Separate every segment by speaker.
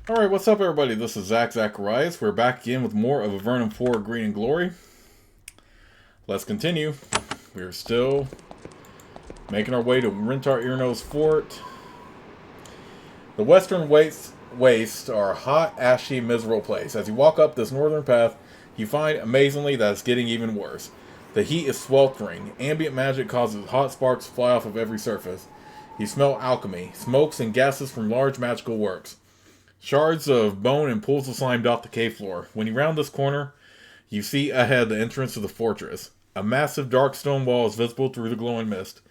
Speaker 1: Alright, what's up everybody? This is Zacharias. We're back again with more of Avernum 4 Green and Glory. Let's continue. We're still making our way to Rentar-Ihrno's fort. The western wastes are a hot, ashy, miserable place. As you walk up this northern path, you find, amazingly, that it's getting even worse. The heat is sweltering. Ambient magic causes hot sparks to fly off of every surface. You smell alchemy, smokes and gases from large magical works. Shards of bone and pools of slime dot the cave floor. When you round this corner, you see ahead the entrance to the fortress. A massive dark stone wall is visible through the glowing mist.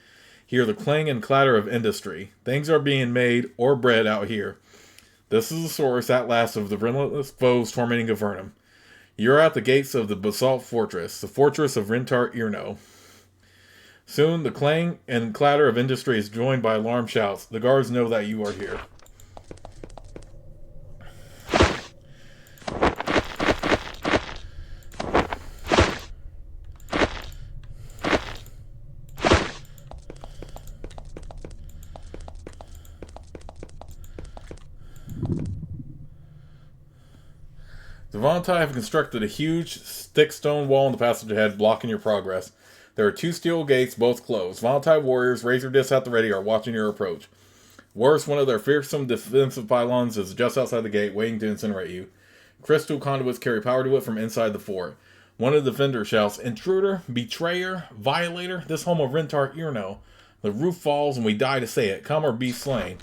Speaker 1: Hear the clang and clatter of industry. Things are being made or bred out here. This is the source, at last, of the relentless foes tormenting Avernum. You're at the gates of the basalt fortress, the fortress of Rentar-Ihrno. Soon, the clang and clatter of industry is joined by alarm shouts. The guards know that you are here. The Vontai have constructed a huge, thick stone wall in the passage ahead, blocking your progress. There are two steel gates, both closed. Vontai warriors, razor discs at the ready, are watching your approach. Worse, one of their fearsome defensive pylons is just outside the gate, waiting to incinerate you. Crystal conduits carry power to it from inside the fort. One of the defenders shouts, "Intruder, betrayer, violator, this home of Rentar-Ihrno. The roof falls and we die to say it. Come or be slain."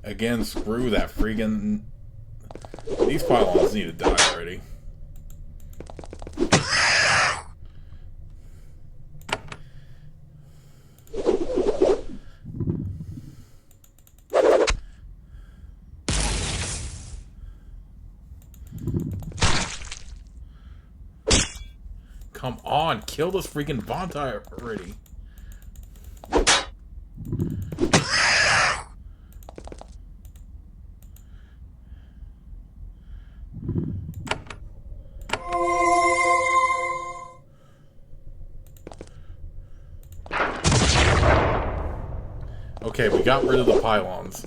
Speaker 1: Again, screw that freaking... These pylons need to die already. Come on, kill this freaking Vontai already. Okay, we got rid of the pylons.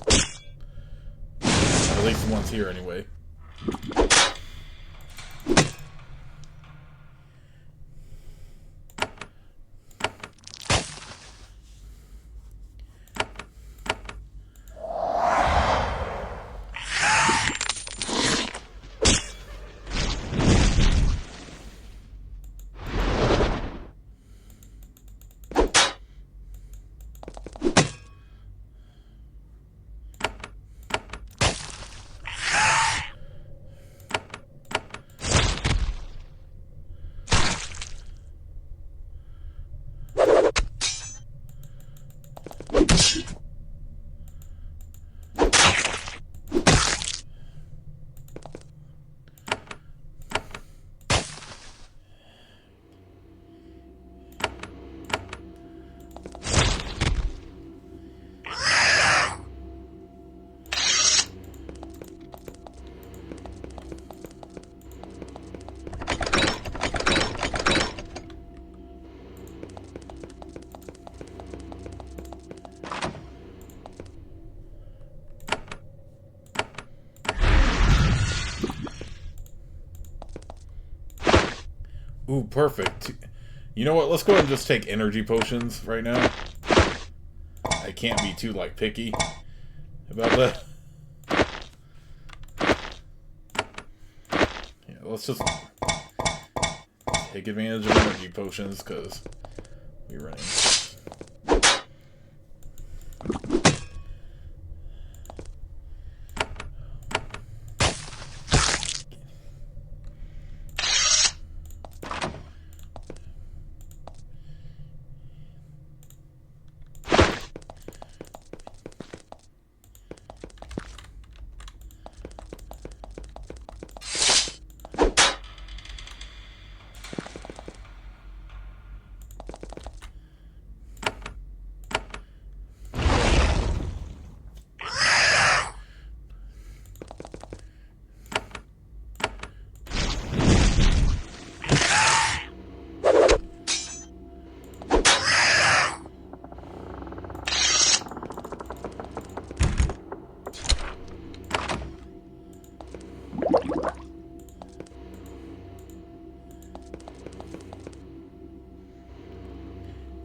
Speaker 1: At least the ones here, anyway. Ooh, perfect. You know what? Let's go ahead and just take energy potions right now. I can't be too, like, picky about that. Yeah, let's just take advantage of energy potions, because we're running.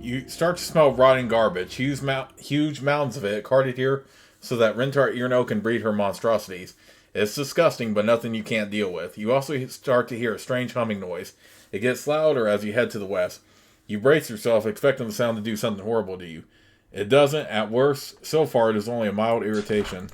Speaker 1: You start to smell rotting garbage. Huge mounds of it carted here so that Rentar-Ihrno can breed her monstrosities. It's disgusting, but nothing you can't deal with. You also start to hear a strange humming noise. It gets louder as you head to the west. You brace yourself, expecting the sound to do something horrible to you. It doesn't. At worst, so far it is only a mild irritation.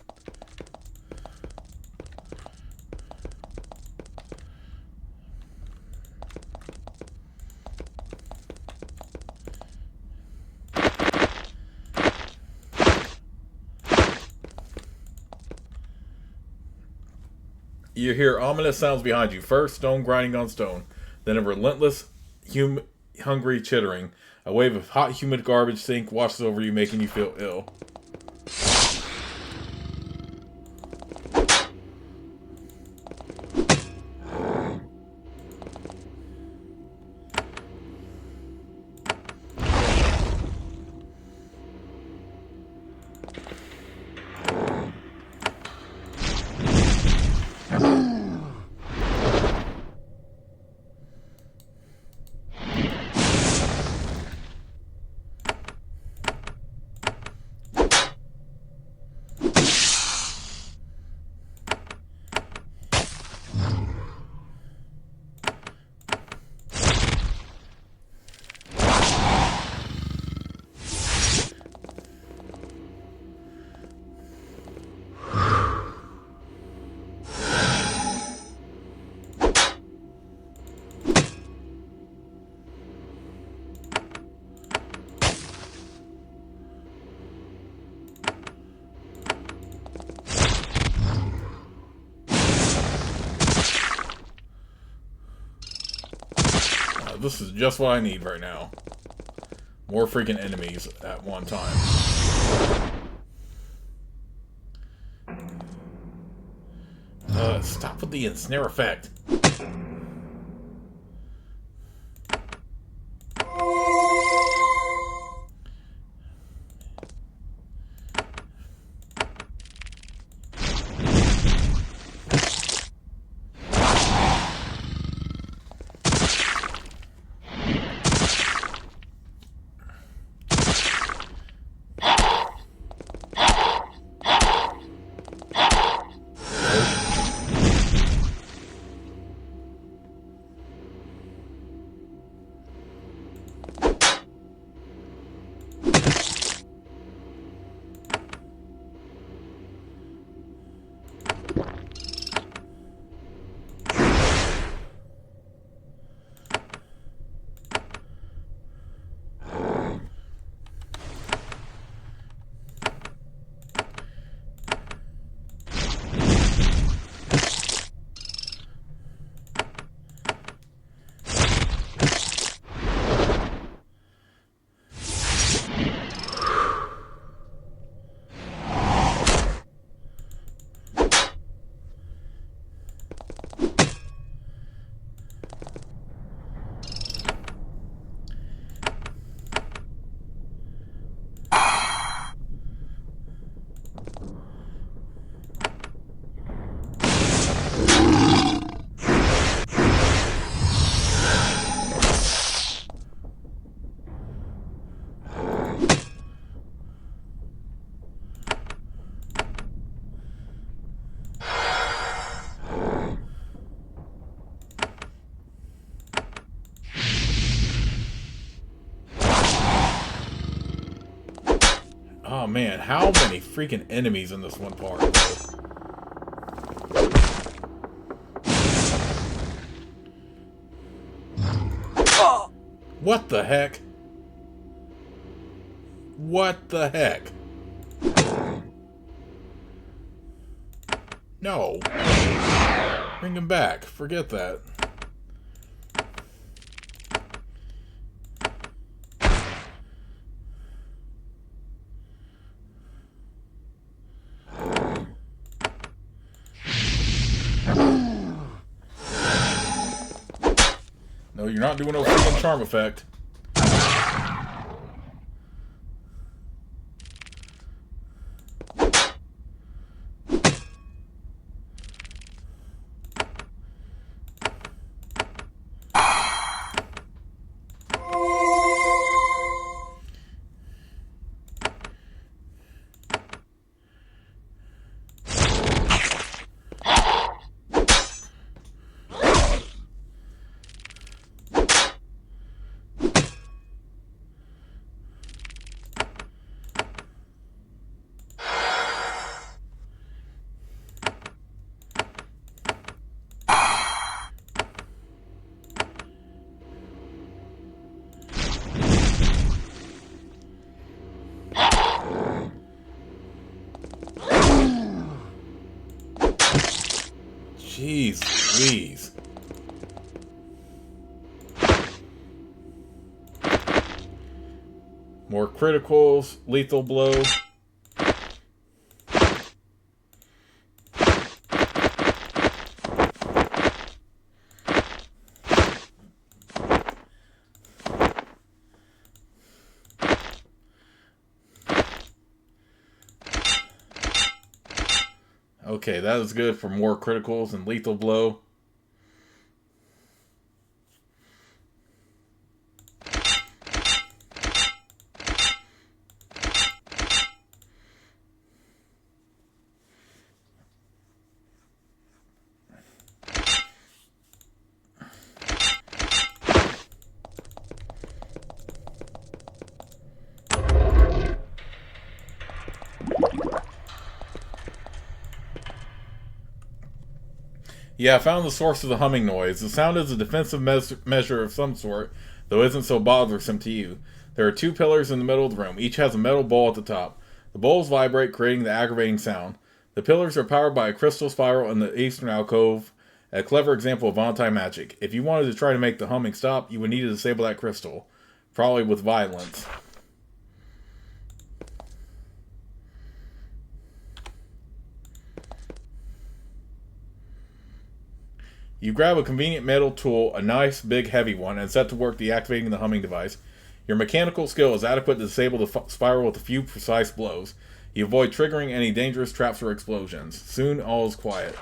Speaker 1: You hear ominous sounds behind you. First, stone grinding on stone. Then a relentless, hungry chittering. A wave of hot, humid garbage stink washes over you, making you feel ill. This is just what I need right now. More freaking enemies at one time. Stop with the ensnare effect. Oh man, how many freaking enemies in this one part? What the heck? What the heck? No. Bring him back. Forget that. No, you're not doing no freaking charm effect. Jeez Louise. More criticals, lethal blow. Okay, that is good for more criticals and lethal blow. Yeah, I found the source of the humming noise. The sound is a defensive measure of some sort, though isn't so bothersome to you. There are two pillars in the middle of the room. Each has a metal ball at the top. The bowls vibrate, creating the aggravating sound. The pillars are powered by a crystal spiral in the eastern alcove, a clever example of anti-magic. If you wanted to try to make the humming stop, you would need to disable that crystal, probably with violence. You grab a convenient metal tool, a nice, big, heavy one, and set to work deactivating the humming device. Your mechanical skill is adequate to disable the spiral with a few precise blows. You avoid triggering any dangerous traps or explosions. Soon, all is quiet.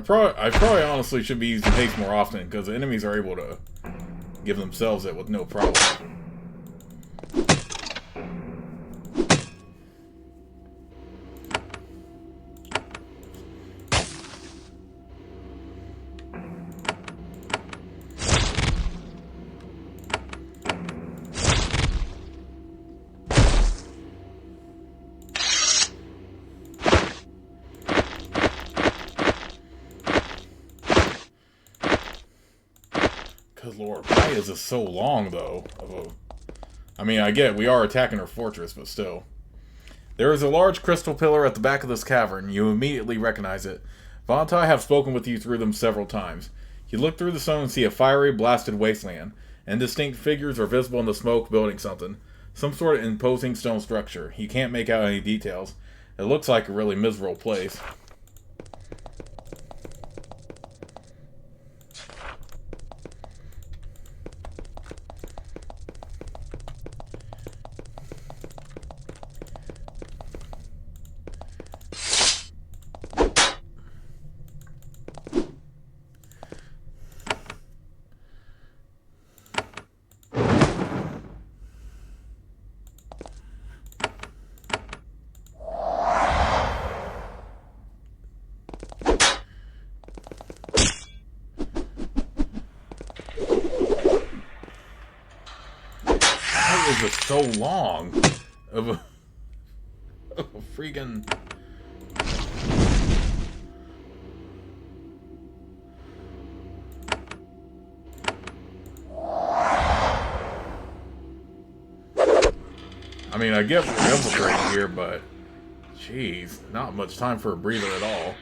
Speaker 1: I probably honestly should be using haste more often, because the enemies are able to give themselves it with no problem. Good lord, why is this so long, though? I mean, I get we are attacking her fortress, but still. There is a large crystal pillar at the back of this cavern. You immediately recognize it. Von and I have spoken with you through them several times. You look through the stone and see a fiery, blasted wasteland. Indistinct figures are visible in the smoke building something. Some sort of imposing stone structure. You can't make out any details. It looks like a really miserable place. Why is it so long? Of a freaking... I mean, I get we're infiltrating here, but... Jeez, not much time for a breather at all.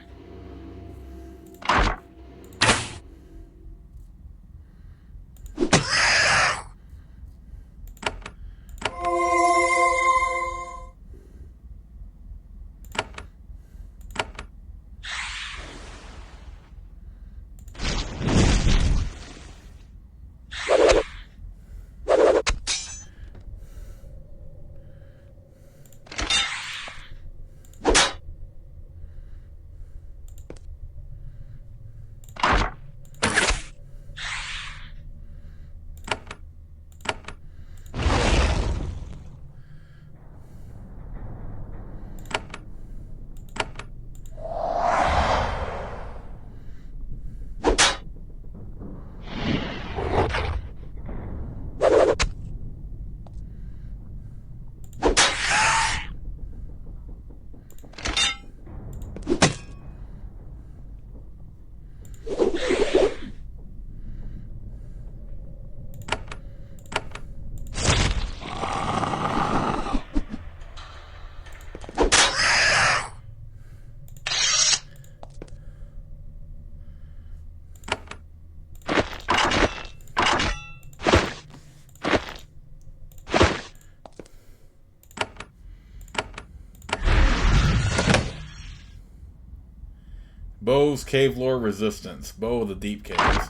Speaker 1: Bow's Cave Lore Resistance. Bow of the Deep Caves.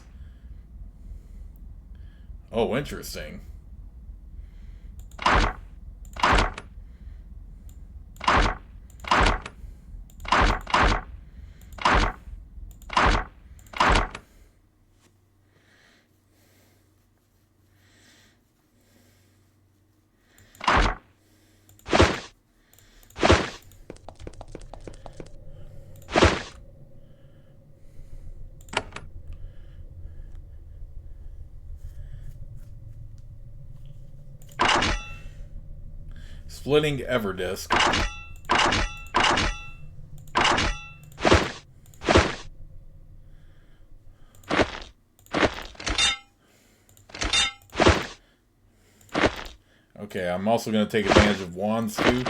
Speaker 1: Oh, interesting. Splitting Everdisk. Okay, I'm also going to take advantage of wands too.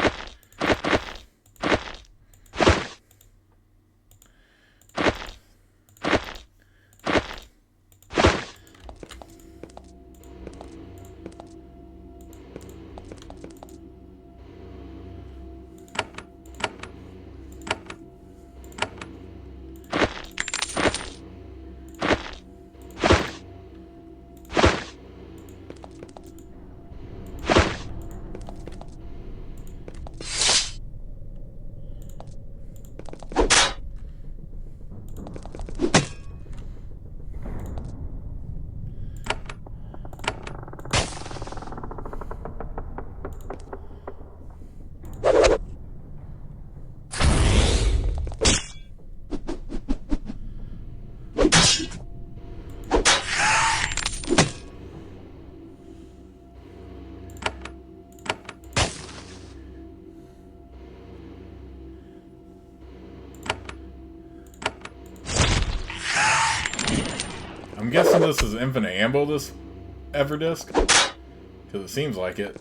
Speaker 1: I'm guessing this is infinite ammo, this Everdisc, because it seems like it.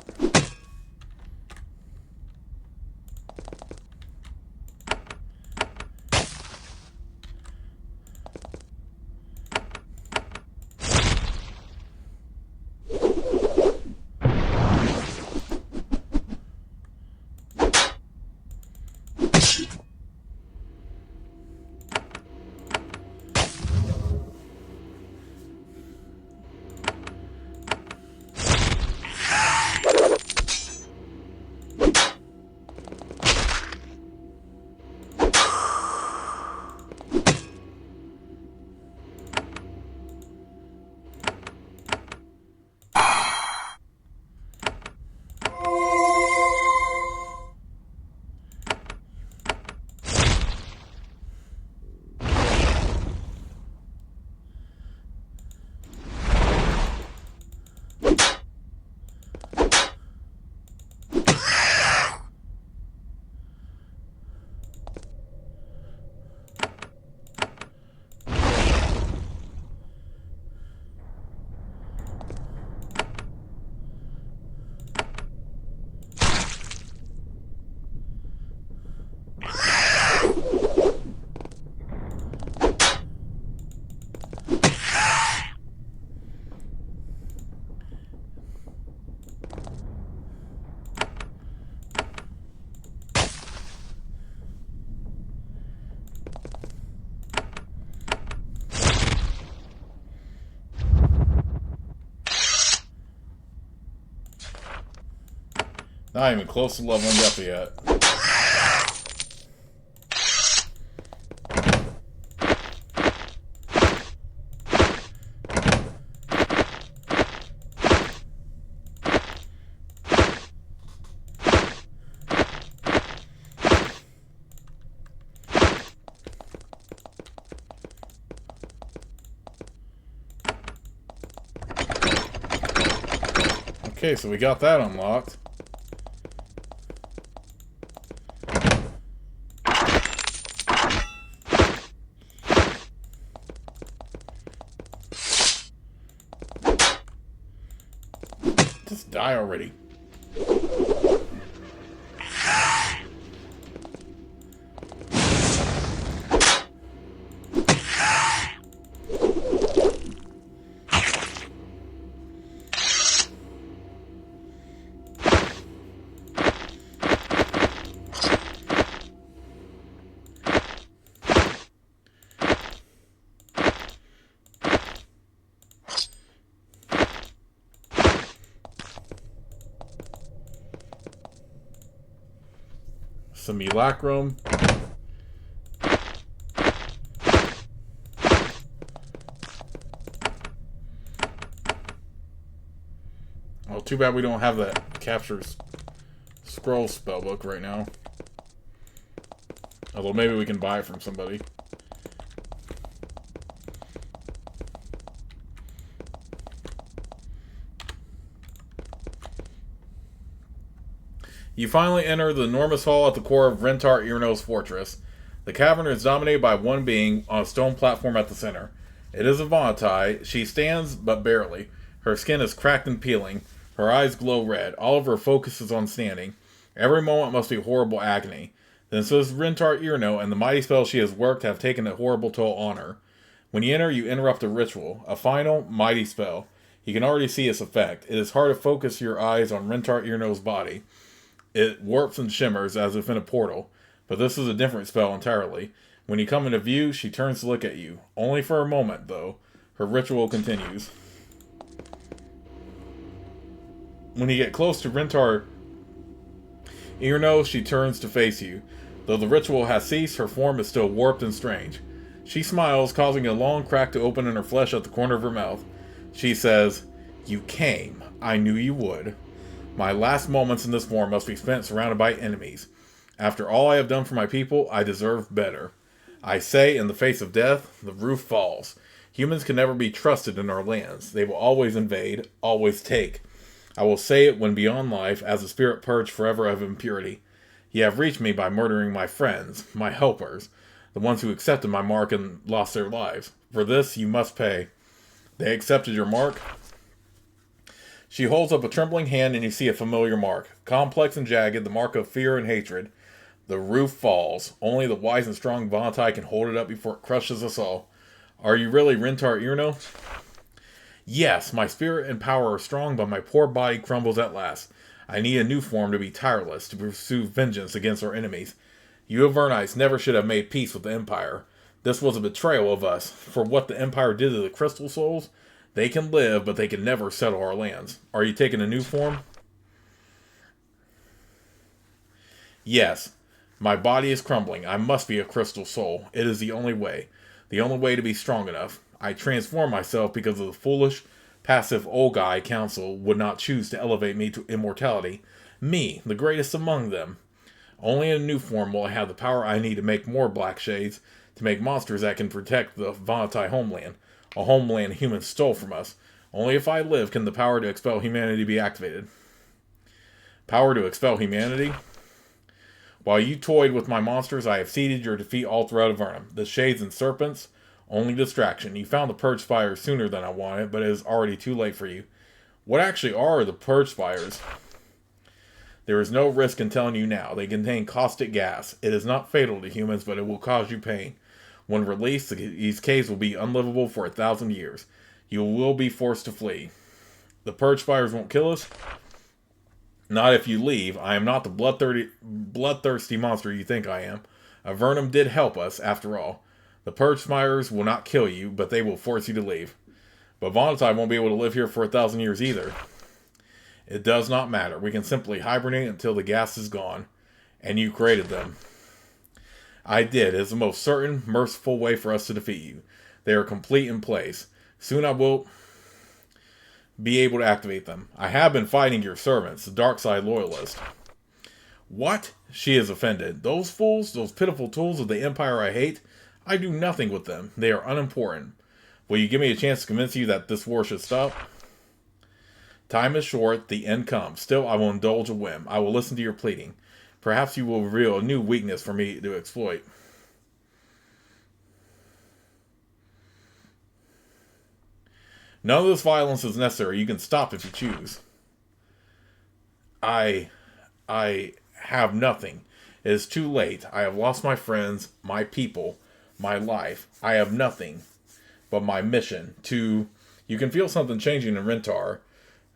Speaker 1: Not even close to leveling up yet. Okay, so we got that unlocked. Just die already. Simulacrum. Oh, too bad we don't have that captures scroll spellbook right now. Although maybe we can buy it from somebody. You finally enter the enormous hall at the core of Rentar-Ihrno's fortress. The cavern is dominated by one being on a stone platform at the center. It is a Vanatai. She stands, but barely. Her skin is cracked and peeling. Her eyes glow red. All of her focus is on standing. Every moment must be horrible agony. Then says Rentar-Ihrno, and the mighty spells she has worked have taken a horrible toll on her. When you enter, you interrupt a ritual. A final, mighty spell. You can already see its effect. It is hard to focus your eyes on Rentar-Ihrno's body. It warps and shimmers as if in a portal, but this is a different spell entirely. When you come into view, she turns to look at you. Only for a moment, though. Her ritual continues. When you get close to Rentar-Ihrno, she turns to face you. Though the ritual has ceased, her form is still warped and strange. She smiles, causing a long crack to open in her flesh at the corner of her mouth. She says, "You came. I knew you would. My last moments in this form must be spent surrounded by enemies. After all I have done for my people, I deserve better. I say, in the face of death, the roof falls. Humans can never be trusted in our lands. They will always invade, always take. I will say it when beyond life, as a spirit purged forever of impurity. Ye have reached me by murdering my friends, my helpers, the ones who accepted my mark and lost their lives. For this you must pay. They accepted your mark. She holds up a trembling hand and you see a familiar mark. Complex and jagged, the mark of fear and hatred. The roof falls. Only the wise and strong Vontai can hold it up before it crushes us all. Are you really Rentar-Ihrno? Yes, my spirit and power are strong, but my poor body crumbles at last. I need a new form to be tireless, to pursue vengeance against our enemies. You Avernites never should have made peace with the Empire. This was a betrayal of us. For what the Empire did to the Crystal Souls, they can live, but they can never settle our lands. Are you taking a new form? Yes. My body is crumbling. I must be a Crystal Soul. It is the only way. The only way to be strong enough. I transform myself because of the foolish, passive Olgai Council would not choose to elevate me to immortality. Me, the greatest among them. Only in a new form will I have the power I need to make more Black Shades, to make monsters that can protect the Vontai homeland. A homeland humans stole from us. Only if I live can the power to expel humanity be activated. Power to expel humanity? While you toyed with my monsters, I have seeded your defeat all throughout Avernum. The Shades and Serpents, only distraction. You found the Purge Spires sooner than I wanted, but it is already too late for you. What actually are the Purge Spires? There is no risk in telling you now. They contain caustic gas. It is not fatal to humans, but it will cause you pain. When released, these caves will be unlivable for 1,000 years. You will be forced to flee. The Purge Spires won't kill us? Not if you leave. I am not the bloodthirsty monster you think I am. Avernum did help us, after all. The Purge Spires will not kill you, but they will force you to leave. But Vontai won't be able to live here for 1,000 years either. It does not matter. We can simply hibernate until the gas is gone. And you created them. I did. It is the most certain, merciful way for us to defeat you. They are complete in place. Soon I will be able to activate them. I have been fighting your servants, the dark side loyalists. What? She is offended. Those fools, those pitiful tools of the Empire I hate, I do nothing with them. They are unimportant. Will you give me a chance to convince you that this war should stop? Time is short, the end comes. Still, I will indulge a whim. I will listen to your pleading. Perhaps you will reveal a new weakness for me to exploit. None of this violence is necessary. You can stop if you choose. I have nothing. It is too late. I have lost my friends, my people, my life. I have nothing but my mission to... You can feel something changing in Rentar.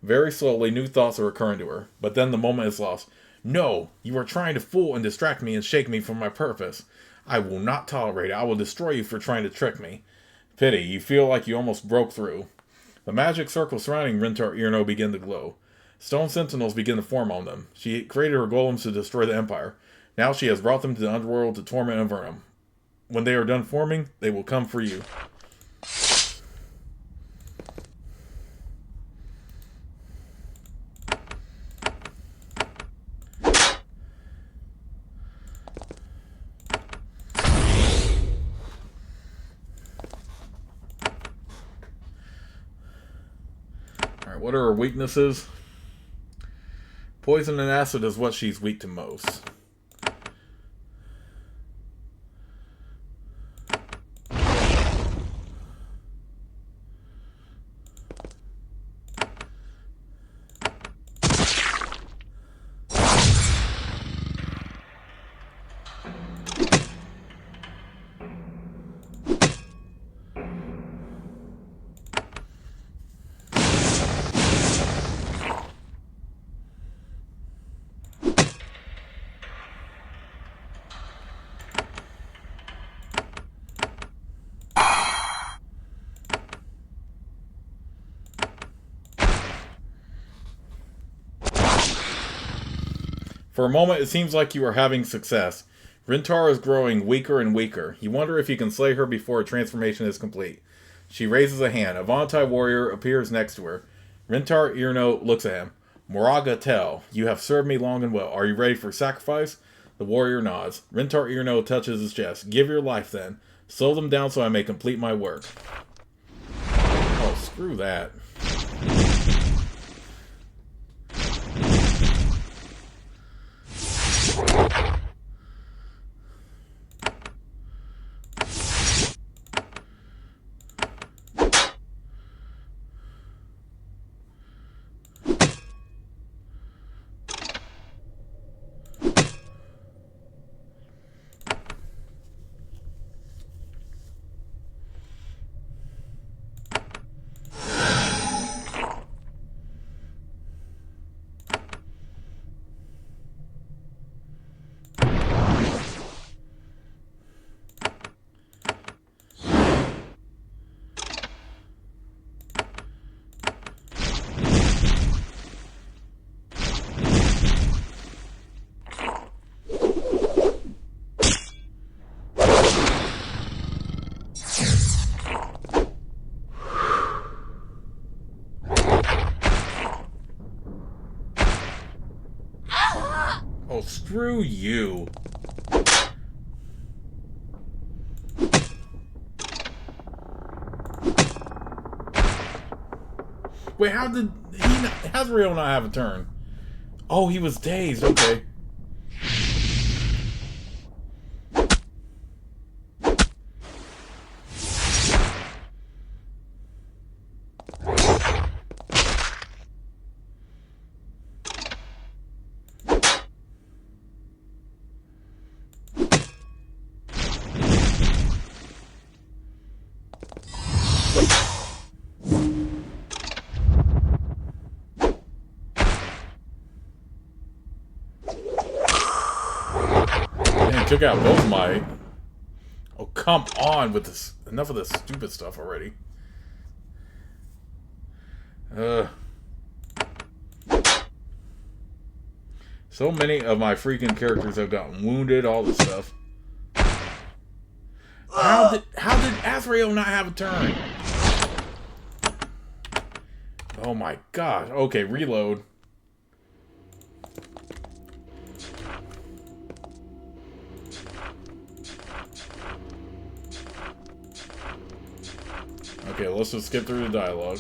Speaker 1: Very slowly, new thoughts are occurring to her. But then the moment is lost. No, you are trying to fool and distract me and shake me from my purpose. I will not tolerate it. I will destroy you for trying to trick me. Pity, you feel like you almost broke through. The magic circles surrounding Rentar-Ihrno begin to glow. Stone sentinels begin to form on them. She created her golems to destroy the Empire. Now she has brought them to the underworld to torment Avernum. When they are done forming, they will come for you. What are her weaknesses? Poison and acid is what she's weak to most. For a moment, it seems like you are having success. Rentar is growing weaker and weaker. You wonder if you can slay her before her transformation is complete. She raises a hand. A Vontai warrior appears next to her. Rentar-Ihrno looks at him. Moraga Tel, you have served me long and well. Are you ready for sacrifice? The warrior nods. Rentar-Ihrno touches his chest. Give your life, then. Slow them down so I may complete my work. Oh, screw that. Oh, screw you. Wait, how did Azrael not have a turn? Oh, he was dazed. Okay. Took out both my... Oh, come on with this. Enough of this stupid stuff already. So many of my freaking characters have gotten wounded, all this stuff. How did Azrael not have a turn? Oh my god. Okay, reload. Okay, let's just skip through the dialogue.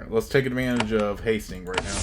Speaker 1: Let's take advantage of hasting right now.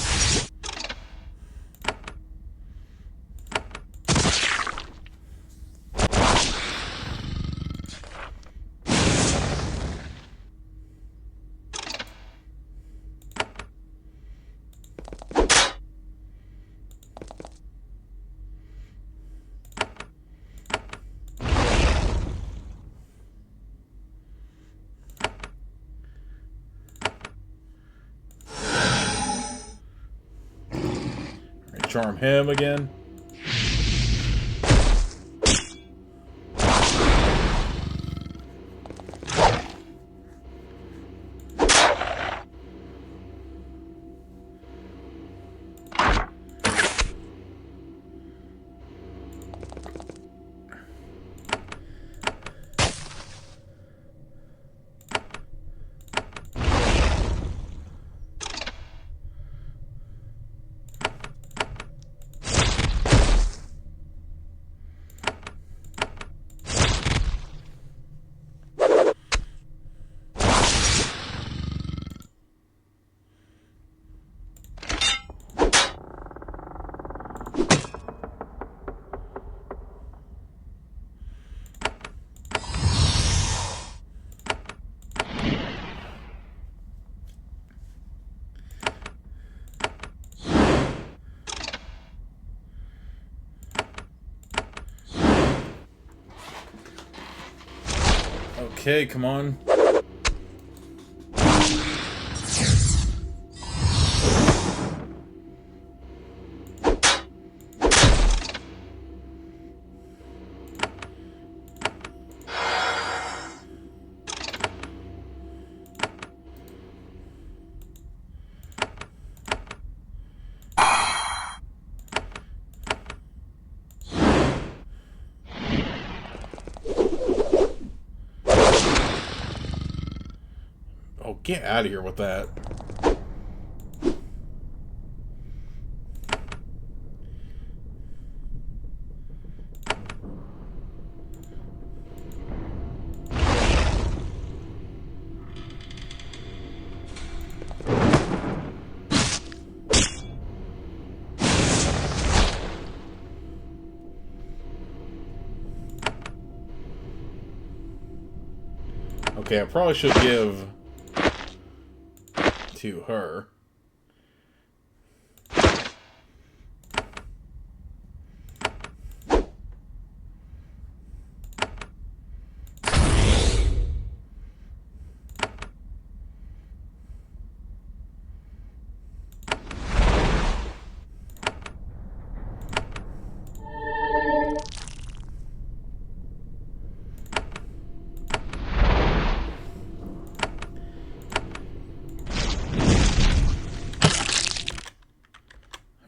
Speaker 1: Charm him again. Okay, come on. Get out of here with that. Okay, I probably should give to her.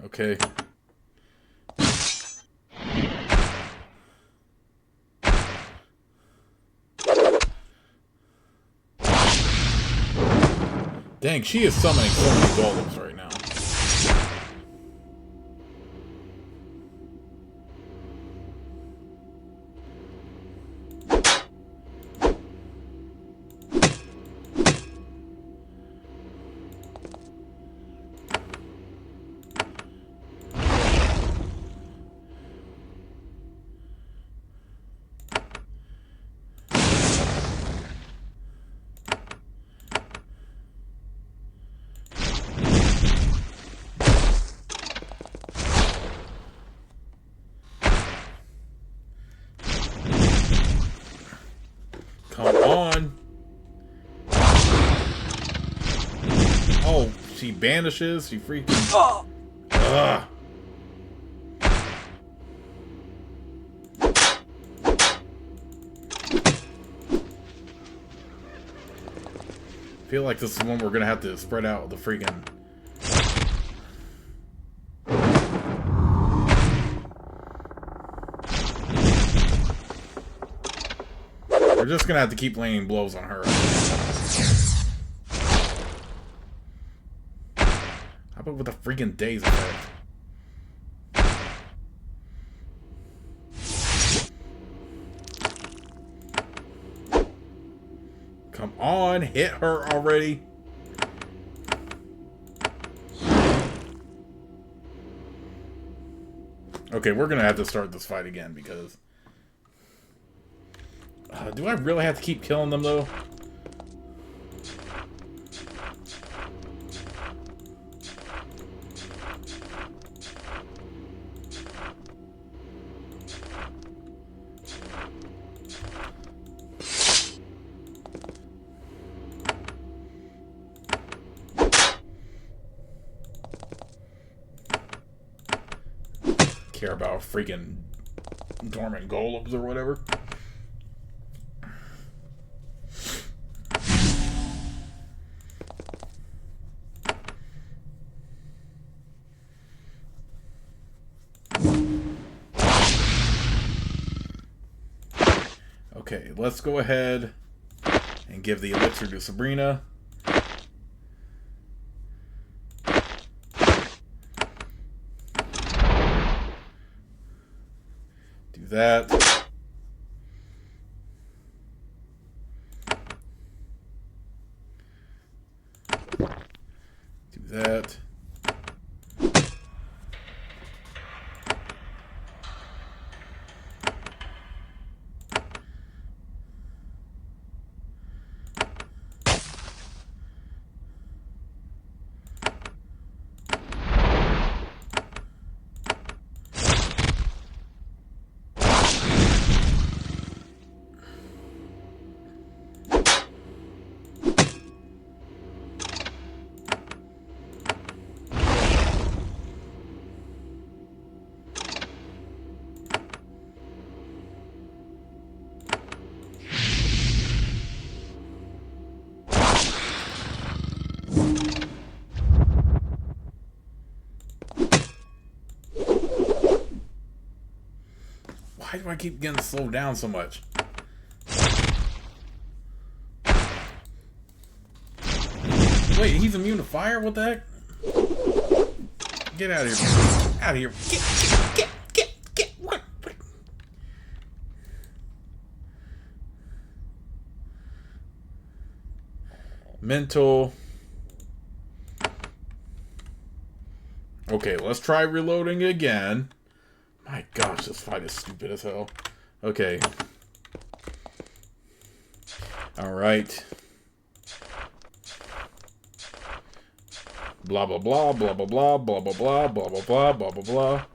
Speaker 1: Okay. Dang, she is summoning so many golems right now. Come on. Oh, she banishes. She freaking... Ugh. I feel like this is one we're gonna have to spread out the freaking... We're just gonna have to keep laying blows on her. How about with the freaking daze effect? Come on, hit her already. Okay, we're gonna have to start this fight again because... do I really have to keep killing them, though? Care about freaking dormant golems or whatever. Okay, let's go ahead and give the elixir to Sabrina. Do that. Do that. Why do I keep getting slowed down so much? Wait, he's immune to fire? What the heck? Get out of here. Out of here. Get. What? Mental. Okay, let's try reloading again. My gosh, this fight is stupid as hell. Okay. Alright. Blah, blah, blah, blah, blah, blah, blah, blah, blah, blah, blah, blah, blah, blah, blah.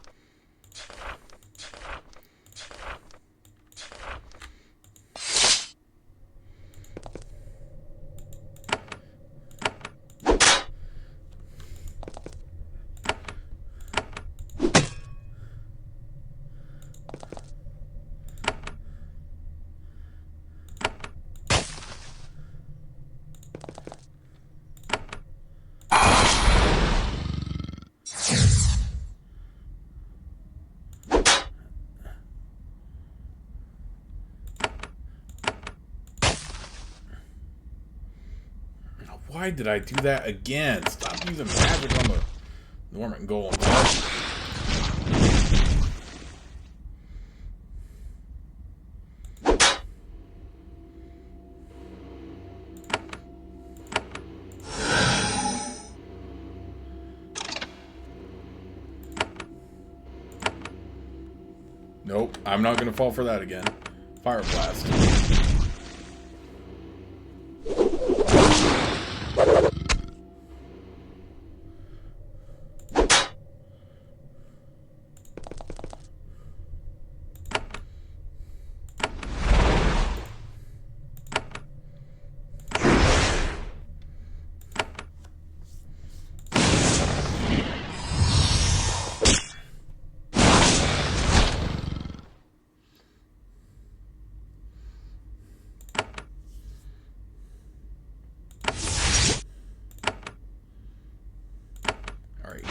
Speaker 1: Why did I do that again? Stop using magic on the Norman Golem. Nope, I'm not going to fall for that again. Fire Blast.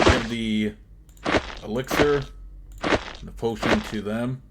Speaker 1: Give the elixir and the potion to them.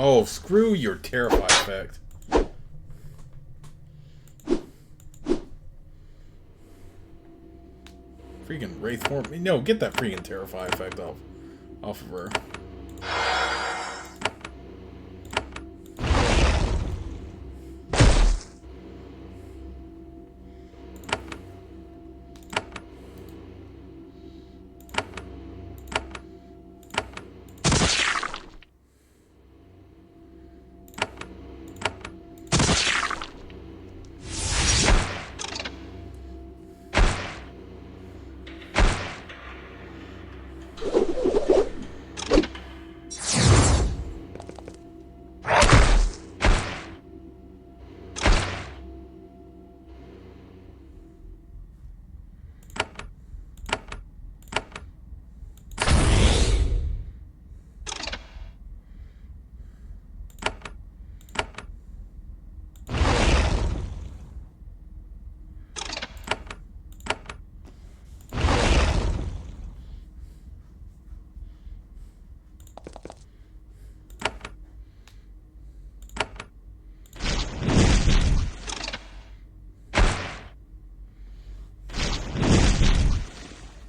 Speaker 1: Oh, screw your Terrify effect. Freaking Wraith form. No, get that freaking Terrify effect off of her.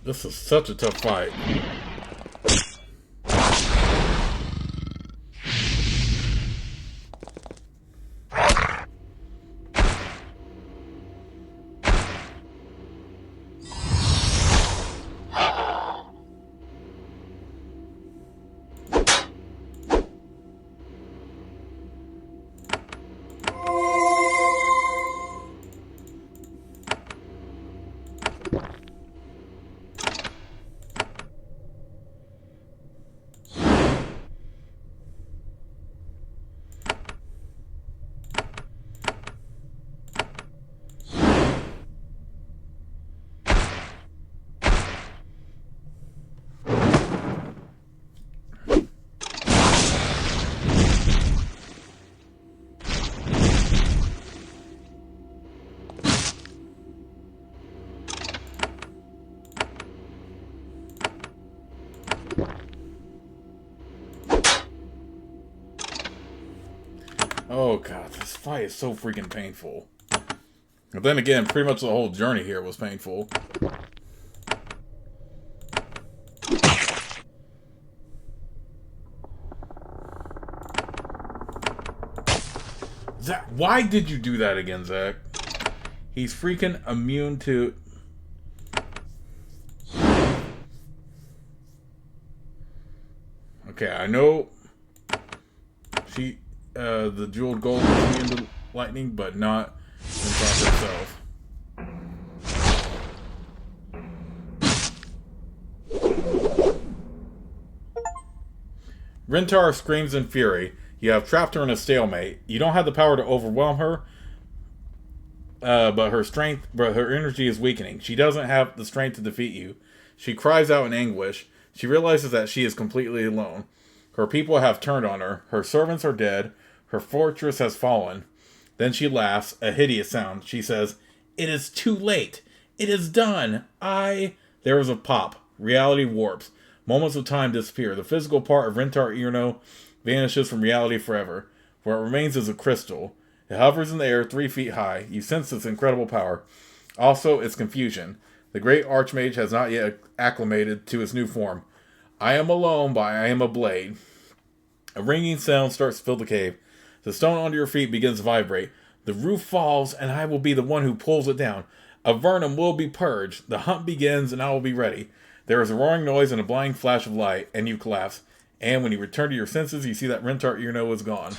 Speaker 1: This is such a tough fight. Oh god, this fight is so freaking painful. But then again, pretty much the whole journey here was painful. Zach, why did you do that again, Zach? He's freaking immune to... Okay, I know the jeweled gold is immune to lightning, but not Rentar herself. Rentar screams in fury. You have trapped her in a stalemate. You don't have the power to overwhelm her, but her energy is weakening. She doesn't have the strength to defeat you. She cries out in anguish. She realizes that she is completely alone. Her people have turned on her. Her servants are dead. Her fortress has fallen. Then she laughs, a hideous sound. She says, "It is too late. It is done. There is a pop. Reality warps. Moments of time disappear. The physical part of Rentar-Ihrno vanishes from reality forever. What remains is a crystal. It hovers in the air 3 feet high. You sense its incredible power. Also, its confusion. The great archmage has not yet acclimated to its new form. I am alone, but I am a blade." A ringing sound starts to fill the cave. The stone under your feet begins to vibrate. The roof falls, and I will be the one who pulls it down. Avernum will be purged. The hunt begins, and I will be ready. There is a roaring noise and a blinding flash of light, and you collapse. And when you return to your senses, you see that Rentar-Ihrno is gone.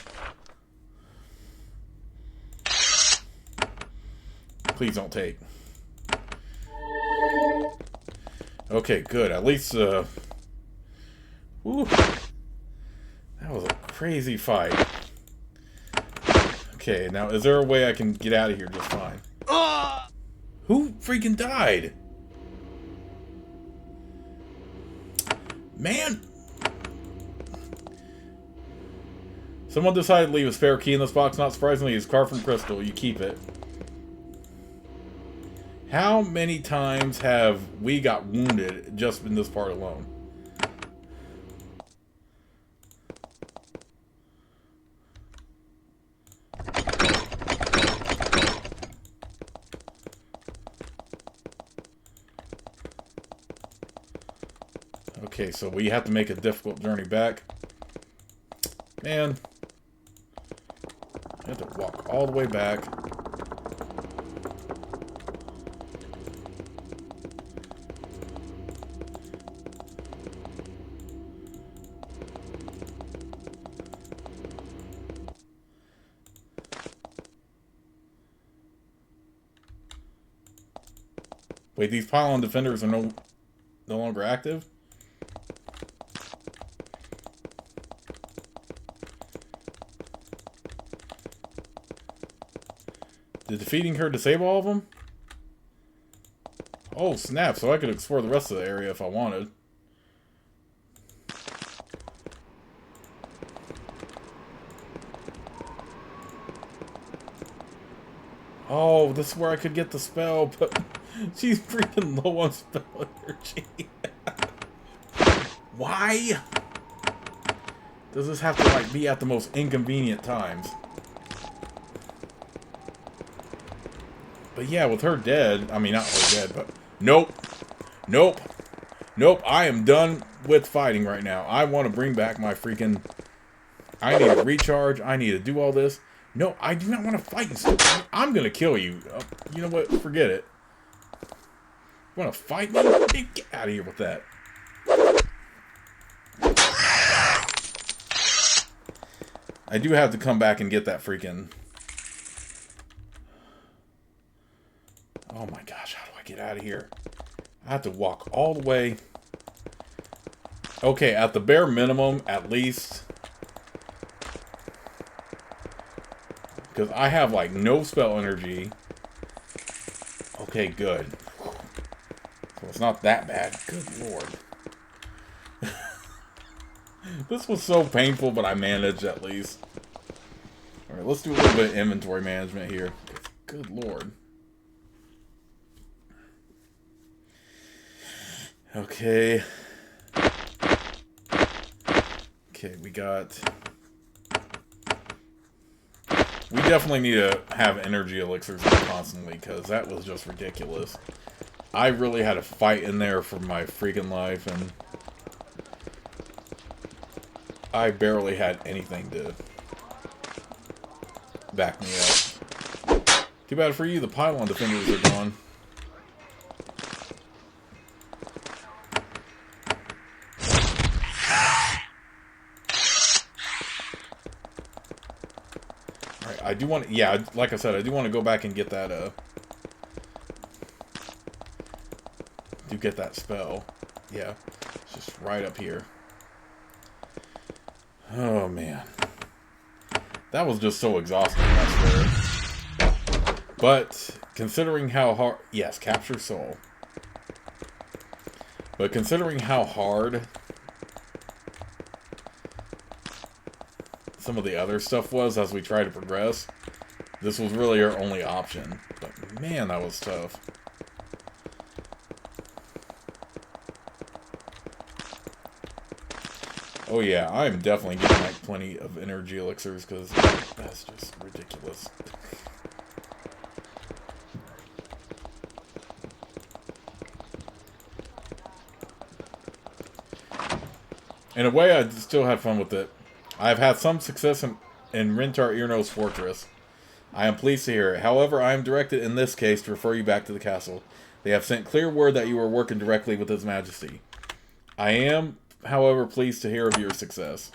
Speaker 1: Please don't take. Okay, good. At least, Whew. That was a crazy fight. Okay, now is there a way I can get out of here just fine? Who freaking died? Man! Someone decided to leave a spare key in this box. Not surprisingly, it's carved from crystal. You keep it. How many times have we got wounded just in this part alone? Okay, so we have to make a difficult journey back. Man. I have to walk all the way back. Wait, these pylon defenders are no longer active? Did defeating her disable all of them? Oh, snap. So I could explore the rest of the area if I wanted. Oh, this is where I could get the spell, but she's freaking low on spell energy. Why does this have to, like, be at the most inconvenient times? But yeah, with her dead, I mean, not her dead, but... Nope. Nope. Nope, I am done with fighting right now. I want to bring back my freaking... I need to recharge. I need to do all this. No, I do not want to fight you, stupid. I'm going to kill you. You know what? Forget it. You want to fight me? Get out of here with that. I do have to come back and get that freaking... Oh my gosh, how do I get out of here? I have to walk all the way. Okay, at the bare minimum, at least. Because I have, like, no spell energy. Okay, good. So it's not that bad. Good lord. This was so painful, but I managed at least. Alright, let's do a little bit of inventory management here. Good lord. Okay. Okay, we got... We definitely need to have energy elixirs constantly, because that was just ridiculous. I really had a fight in there for my freaking life, and I barely had anything to back me up. Too bad for you, the pylon defenders are gone. Alright, I do want to, yeah, like I said, I do want to go back and get that, get that spell. Yeah, it's just right up here. Oh, man. That was just so exhausting, I swear. But, considering how hard... Yes, capture soul. But considering how hard some of the other stuff was as we tried to progress, this was really our only option. But, man, that was tough. Oh yeah, I'm definitely getting like plenty of energy elixirs because that's just ridiculous. In a way, I still had fun with it. I have had some success in Rentar-Ihrno's fortress. I am pleased to hear it. However, I am directed in this case to refer you back to the castle. They have sent clear word that you are working directly with His Majesty. I am, however, pleased to hear of your success.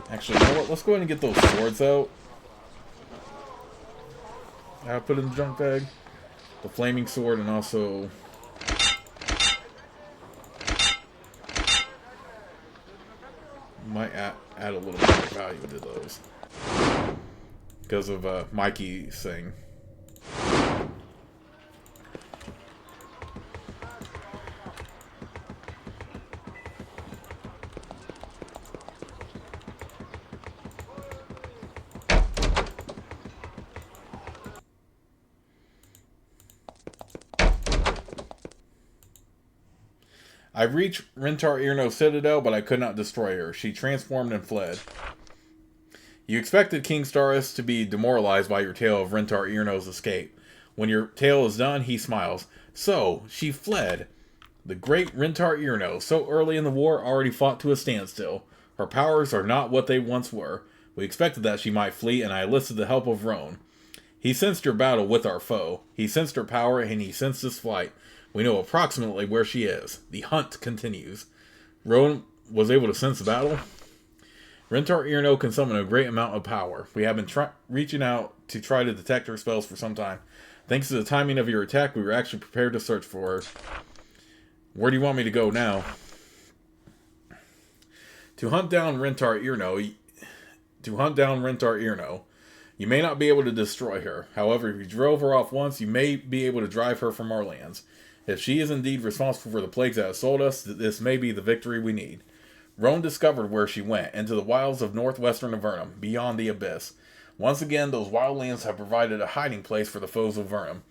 Speaker 1: Actually, you know what? Let's go ahead and get those swords out. I put in the junk bag. The flaming sword and also... might add a little bit more value to those. Because of Mikey's thing. I reached Rentar-Ihrno's citadel, but I could not destroy her. She transformed and fled. You expected King Starus to be demoralized by your tale of Rentar-Ihrno's escape. When your tale is done, he smiles. So, she fled. The great Rentar-Ihrno, so early in the war, already fought to a standstill. Her powers are not what they once were. We expected that she might flee, and I enlisted the help of Roan. He sensed your battle with our foe. He sensed her power, and he sensed his flight. We know approximately where she is. The hunt continues. Roan was able to sense the battle. Rentar-Ihrno can summon a great amount of power. We have been reaching out to try to detect her spells for some time. Thanks to the timing of your attack, we were actually prepared to search for her. Where do you want me to go now? To hunt down Rentar-Ihrno, you may not be able to destroy her. However, if you drove her off once, you may be able to drive her from our lands. If she is indeed responsible for the plagues that assault us, this may be the victory we need. Roan discovered where she went, into the wilds of northwestern Avernum, beyond the abyss. Once again, those wildlands have provided a hiding place for the foes of Avernum.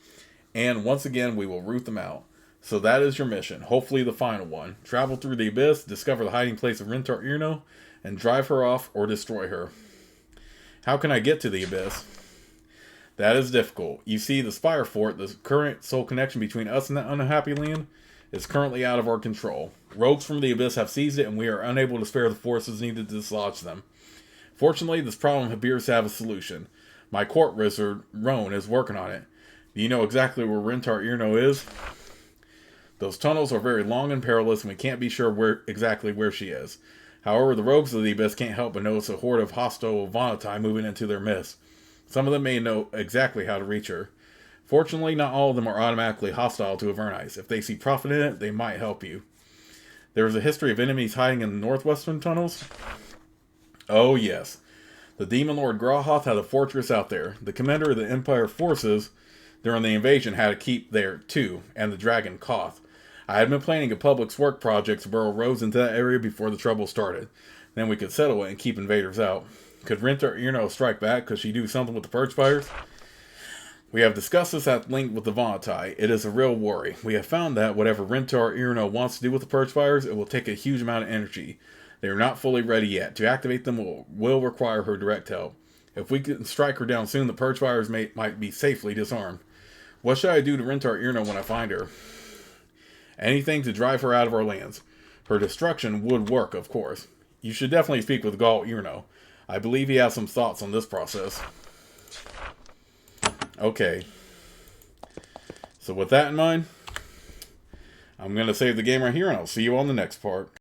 Speaker 1: And once again, we will root them out. So that is your mission, hopefully the final one. Travel through the abyss, discover the hiding place of Rentar-Ihrno, and drive her off or destroy her. How can I get to the abyss? That is difficult. You see, the Spire Fort, the current sole connection between us and that unhappy land, is currently out of our control. Rogues from the Abyss have seized it, and we are unable to spare the forces needed to dislodge them. Fortunately, this problem appears to have a solution. My court wizard, Roan, is working on it. Do you know exactly where Rentar-Ihrno is? Those tunnels are very long and perilous, and we can't be sure exactly where she is. However, the rogues of the Abyss can't help but notice a horde of hostile Vonatai moving into their midst. Some of them may know exactly how to reach her. Fortunately, not all of them are automatically hostile to Avernites. If they see profit in it, they might help you. There is a history of enemies hiding in the northwestern tunnels. Oh yes. The Demon Lord Grahoth had a fortress out there. The commander of the Empire forces during the invasion had a keep there too, and the dragon Koth. I had been planning a public work project to burrow roads into that area before the trouble started. Then we could settle it and keep invaders out. Could Rentar-Ihrno strike back? Could she do something with the Purge Fires? We have discussed this at length with the Vonatai. It is a real worry. We have found that whatever Rentar-Ihrno wants to do with the Purge Fires, it will take a huge amount of energy. They are not fully ready yet. To activate them will require her direct help. If we can strike her down soon, the purge fires might be safely disarmed. What should I do to Rentar-Ihrno when I find her? Anything to drive her out of our lands. Her destruction would work, of course. You should definitely speak with Rentar-Ihrno. I believe he has some thoughts on this process. Okay. So with that in mind, I'm going to save the game right here, and I'll see you on the next part.